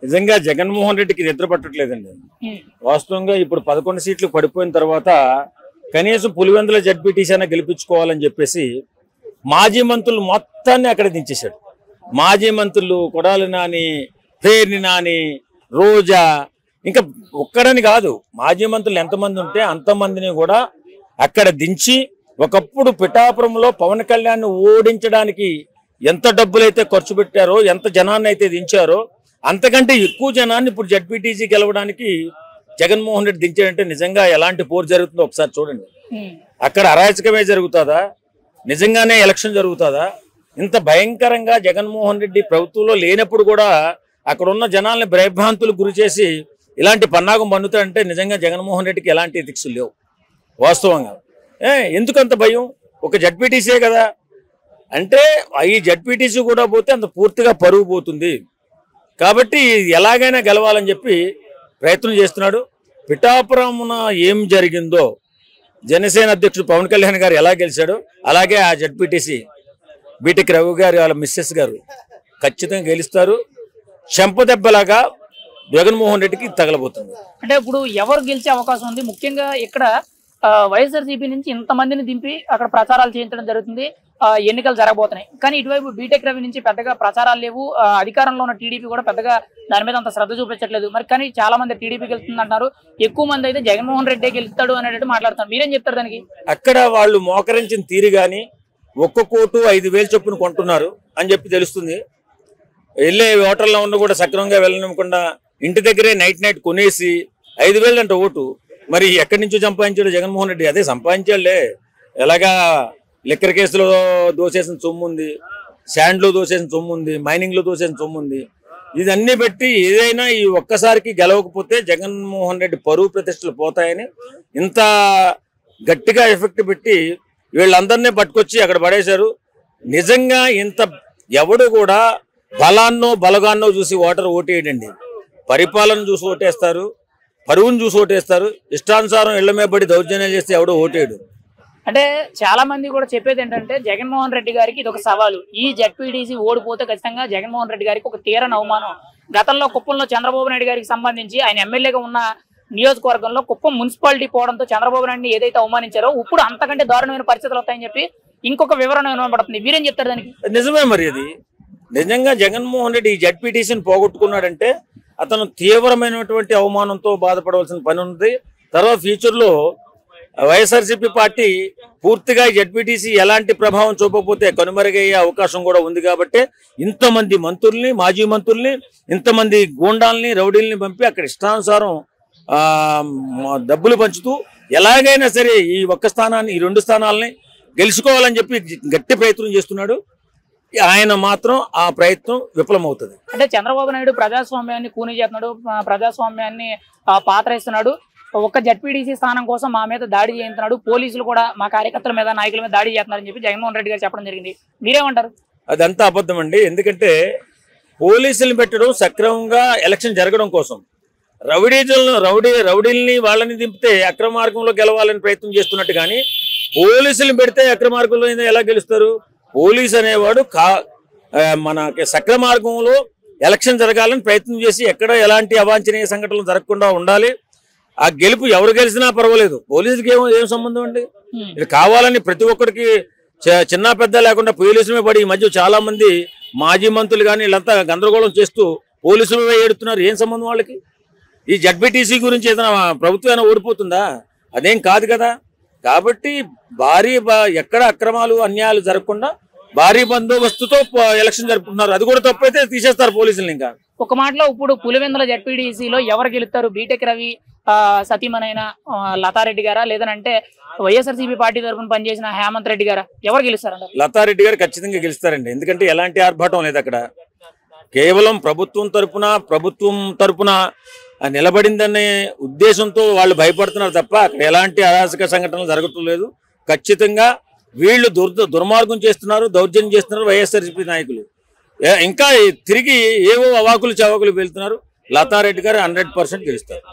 నిజంగా జగన్మోహన్ రెడ్డికి నిద్ర పట్టట్లేదండి. వాస్తవంగా ఇప్పుడు 11 సీట్లు పడిపోయిన తర్వాత కనీసం పులివెందుల జడ్పీటీసీ అయినా గెలిపించుకోవాలని చెప్పేసి మాజీ మంత్రులు మొత్తాన్ని అక్కడ దించేశాడు. మాజీ మంత్రులు కొడాలి నాని, పేర్ని నాని, రోజా, ఇంకా ఒక్కడని కాదు, మాజీ మంత్రులు ఎంతమంది ఉంటే అంతమందిని కూడా అక్కడ దించి ఒకప్పుడు పిఠాపురంలో పవన్ కళ్యాణ్ ఓడించడానికి ఎంత డబ్బులైతే ఖర్చు పెట్టారో, ఎంత జనాన్ని అయితే దించారో అంతకంటే ఎక్కువ జనాన్ని ఇప్పుడు జడ్పీటీసీ గెలవడానికి జగన్మోహన్ రెడ్డి దించాడంటే నిజంగా ఎలాంటి పోరు జరుగుతుందో ఒకసారి చూడండి. అక్కడ అరాచకమే జరుగుతుందా, నిజంగానే ఎలక్షన్ జరుగుతుందా? ఇంత భయంకరంగా జగన్మోహన్ రెడ్డి ప్రభుత్వంలో లేనప్పుడు కూడా అక్కడ ఉన్న జనాల్ని భయభ్రాంతులకు గురి చేసి ఇలాంటి పన్నాగం పన్నుతాడంటే నిజంగా జగన్మోహన్ రెడ్డికి ఎలాంటి ఎథిక్స్ లేవు వాస్తవంగా. ఎందుకంత భయం? ఒక జడ్పీటీసీ కదా అంటే ఈ జడ్పీటీసీ కూడా పోతే అంత పూర్తిగా పరువు పోతుంది కాబట్టి ఎలాగైనా గెలవాలని చెప్పి ప్రయత్నం చేస్తున్నాడు. పిఠాపురమున ఏం జరిగిందో జనసేన అధ్యక్షుడు పవన్ కళ్యాణ్ గారు ఎలా గెలిచాడో అలాగే ఆ జడ్పీటీసీ బీటెక్ రవి గారు వాళ్ళ మిస్సెస్ గారు ఖచ్చితంగా గెలుస్తారు. చెంపదెబ్బలాగా జగన్మోహన్ రెడ్డికి తగలబోతుంది. అంటే ఇప్పుడు ఎవరు గెలిచే అవకాశం ఉంది? ముఖ్యంగా ఇక్కడ వైఎస్ఆర్సీపీ నుంచి ఇంతమందిని దింపి అక్కడ ప్రచారాలు చేయించడం జరుగుతుంది, ఎన్నికలు జరగబోతున్నాయి. కానీ ఇటువైపు బీటెక్ రవి నుంచి పెద్దగా ప్రచారాలు లేవు, అధికారంలో ఉన్న టీడీపీ కూడా పెద్దగా దాని మీద అంత శ్రద్ధ చూపించట్లేదు. మరి కానీ చాలా మంది టీడీపీ గెలుస్తుంది అంటారు, ఎక్కువ మంది అయితే జగన్మోహన్ రెడ్డి గెలుస్తాడు అనేటట్టు మాట్లాడుతారు. మీరేం చెప్తారు దానికి? అక్కడ వాళ్ళు మోకరించిన తీరు కానీ ఒక్క కోటు 5,000 చొప్పున కొంటున్నారు అని చెప్పి తెలుస్తుంది. వెళ్ళే హోటల్లో ఉన్న కూడా సక్రమంగా వెళ్ళనివ్వకుండా ఇంటి దగ్గరే నైట్ కొనేసి 5,000 అంటే ఓటు. మరి ఎక్కడి నుంచో సంపాదించాడు జగన్మోహన్ రెడ్డి? అదే సంపాదించాడులే, ఎలాగా లిక్కర్ కేసులో దోసేసిన సొమ్ము ఉంది, శాండ్లో దోసేసిన సొమ్ము ఉంది, మైనింగ్లో దోసేసిన సొమ్ము ఉంది. ఇదన్నీ పెట్టి ఏదైనా ఈ ఒక్కసారికి గెలవకపోతే జగన్మోహన్ రెడ్డి పరువు ప్రతిష్టలు పోతాయని ఇంత గట్టిగా ఎఫెక్ట్ పెట్టి వీళ్ళందరినీ పట్టుకొచ్చి అక్కడ పడేశారు. నిజంగా ఇంత ఎవడు కూడా బలాన్నో బలగాన్నో చూసి ఓటేయడండి. పరిపాలన చూసి ఓటేస్తారు, పరువును చూసి ఓటేస్తారు. ఇష్టానుసారం ఇళ్ల మీద పడి దౌర్జన్యాలు చేస్తే ఎవడో ఓటేయడు. అంటే చాలా మంది కూడా చెప్పేది ఏంటంటే జగన్మోహన్ రెడ్డి గారికి ఇది ఒక సవాలు. ఈ జడ్పీటీసీ ఓడిపోతే ఖచ్చితంగా జగన్మోహన్ రెడ్డి గారికి ఒక తీరని అవమానం. గతంలో కుప్పంలో చంద్రబాబు నాయుడు గారికి సంబంధించి ఆయన ఎమ్మెల్యేగా ఉన్న నియోజకవర్గంలో కుప్పం మున్సిపాలిటీ పోవడంతో చంద్రబాబు నాయుడిని ఏదైతే అవమానించారో ఇప్పుడు అంతకంటే దారుణమైన పరిస్థితులు వస్తాయని చెప్పి ఇంకొక వివరణ వినబడుతుంది. మీరేం చెప్తారు దానికి? నిజమే. మరి అది నిజంగా జగన్మోహన్ రెడ్డి ఈ జడ్పీటీసీని పోగొట్టుకున్నాడంటే అతను తీవ్రమైనటువంటి అవమానంతో బాధపడవలసిన పని ఉంది. తర్వాత ఫ్యూచర్లో వైఎస్ఆర్సీపీ పార్టీ పూర్తిగా జడ్పీటీసీ ఎలాంటి ప్రభావం చూపకపోతే కనుమరుగయ్యే అవకాశం కూడా ఉంది. కాబట్టి ఇంతమంది మంత్రుల్ని, మాజీ మంత్రుల్ని, ఇంతమంది గూండాల్ని, రౌడీల్ని పంపి అక్కడ ఇష్టానుసారం డబ్బులు పంచుతూ ఎలాగైనా సరే ఈ ఒక్క స్థానాన్ని, ఈ 2 స్థానాలని గెలుచుకోవాలని చెప్పి గట్టి ప్రయత్నం చేస్తున్నాడు. ఆయన మాత్రం ఆ ప్రయత్నం విఫలమవుతుంది. అంటే చంద్రబాబు నాయుడు ప్రజాస్వామ్యాన్ని కూని చేస్తున్నాడు, ప్రజాస్వామ్యాన్ని పాతరేస్తున్నాడు. ఒక్క జడ్పీటీసీ స్థానం కోసం మా మీద దాడి చేస్తున్నాడు, పోలీసులు కూడా మా కార్యకర్తల మీద, నాయకుల మీద దాడి చేస్తున్నారని చెప్పి జగన్మోహన్ రెడ్డి గారు చెప్పడం జరిగింది. మీరేమంటారు? అదంతా అబద్ధం అండి. ఎందుకంటే పోలీసులు పెట్టడం సక్రమంగా ఎలక్షన్ జరగడం కోసం. రౌడీల్ని వాళ్ళని దింపితే అక్రమ మార్గంలో గెలవాలని ప్రయత్నం చేస్తున్నట్టు కానీ పోలీసులు పెడితే అక్రమ మార్గంలో ఎలా గెలుస్తారు? పోలీసు అనేవాడు మనకి సక్రమ మార్గంలో ఎలక్షన్ జరగాలని ప్రయత్నం చేసి ఎక్కడ ఎలాంటి అవాంఛనీయ సంఘటనలు జరగకుండా ఉండాలి. ఆ గెలుపు ఎవరు గెలిచినా పర్వాలేదు, పోలీసులకి ఏం సంబంధం అండి? ఇది కావాలని ప్రతి ఒక్కరికి చిన్న పెద్ద లేకుండా పోలీసులమే పడి ఈ మధ్య చాలా మంది మాజీ మంత్రులు కానీ వీళ్ళంతా గందరగోళం చేస్తూ పోలీసులు ఏడుతున్నారు. ఏం సంబంధం వాళ్ళకి? ఈ జడ్పీటీసీ గురించి ఏదైనా ప్రభుత్వం ఏమైనా ఓడిపోతుందా? అదేం కాదు కదా. కాబట్టి ఎక్కడ అక్రమాలు అన్యాయాలు జరగకుండా భారీ బందోబస్తుతో ఎలక్షన్ జరుపుకుంటున్నారు. అది కూడా తప్పైతే తీసేస్తారు పోలీసులు. ఇంకా ఒక మాటలో ఇప్పుడు పులివెందుల జడ్పీటీసీలో ఎవరు గెలుస్తారు? బీటెక్ రవి సతీమణైన లతారెడ్డి గారా, లేదంటే వైఎస్ఆర్సీపీ పార్టీ తరఫున పనిచేసిన హేమంత్ రెడ్డి గారా, ఎవరు గెలుస్తారంట? లతారెడ్డి గారు ఖచ్చితంగా గెలుస్తారండి. ఎందుకంటే ఎలాంటి ఆర్భాటం లేదు అక్కడ. కేవలం ప్రభుత్వం తరపున నిలబడిందనే ఉద్దేశంతో వాళ్ళు భయపడుతున్నారు తప్ప అక్కడ ఎలాంటి అరాచక సంఘటనలు జరగట్లేదు. ఖచ్చితంగా వీళ్ళు దుర్మార్గం చేస్తున్నారు, దౌర్జన్యం చేస్తున్నారు వైఎస్ఆర్సీపీ నాయకులు. ఇంకా తిరిగి ఏవో అవాకులు చవాకులు వెళ్తున్నారు. లతారెడ్డి గారు 100% గెలుస్తారు.